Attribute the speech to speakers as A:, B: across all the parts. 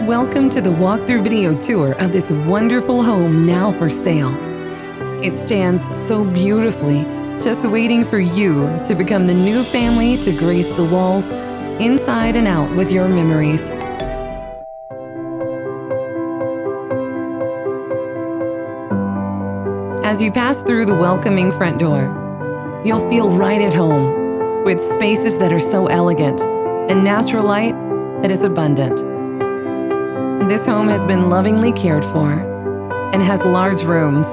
A: Welcome to the walkthrough video tour of this wonderful home now for sale. It stands so beautifully, just waiting for you to become the new family to grace the walls, inside and out with your memories. As you pass through the welcoming front door, you'll feel right at home, with spaces that are so elegant and natural light that is abundant. This home has been lovingly cared for and has large rooms,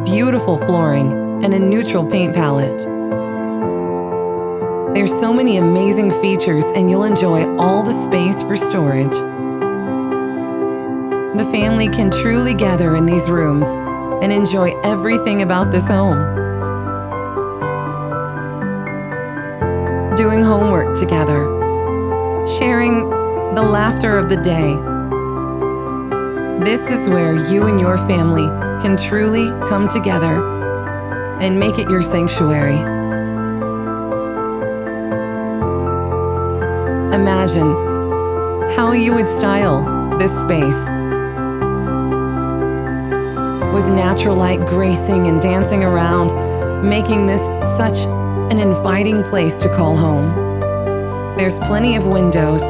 A: beautiful flooring, and a neutral paint palette. There's so many amazing features, and you'll enjoy all the space for storage. The family can truly gather in these rooms and enjoy everything about this home. Doing homework together, sharing the laughter of the day. This is where you and your family can truly come together and make it your sanctuary. Imagine how you would style this space, with natural light gracing and dancing around, making this such an inviting place to call home. There's plenty of windows,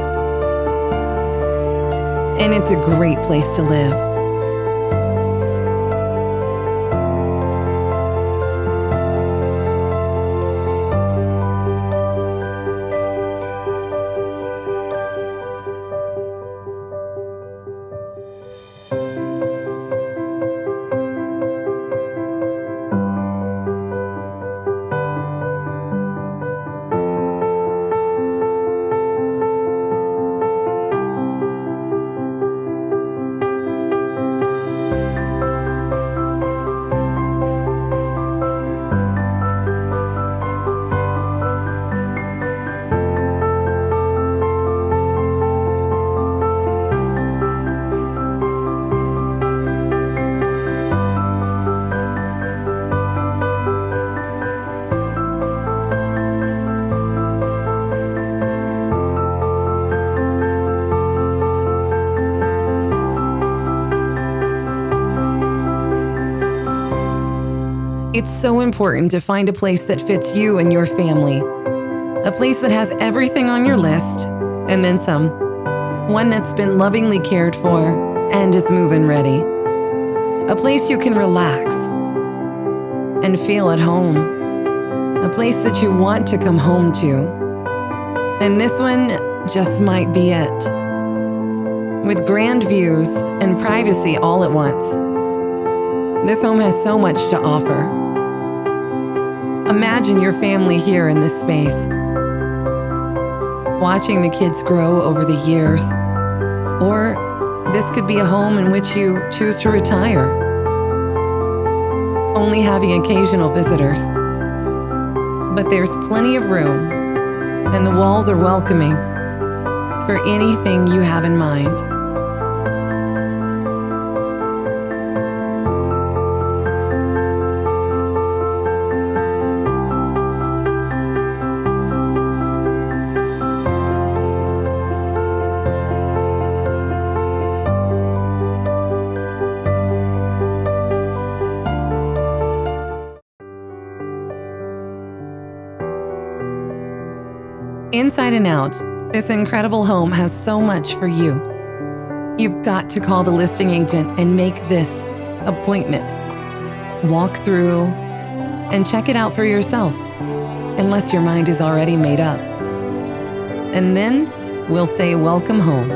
A: and it's a great place to live. It's so important to find a place that fits you and your family. A place that has everything on your list, and then some. One that's been lovingly cared for and is move-in ready. A place you can relax and feel at home. A place that you want to come home to. And this one just might be it. With grand views and privacy all at once. This home has so much to offer. Imagine your family here in this space, watching the kids grow over the years. Or this could be a home in which you choose to retire, only having occasional visitors. But there's plenty of room, and the walls are welcoming for anything you have in mind. Inside and out, this incredible home has so much for you. You've got to call the listing agent and make this appointment. Walk through and check it out for yourself, unless your mind is already made up. And then we'll say welcome home.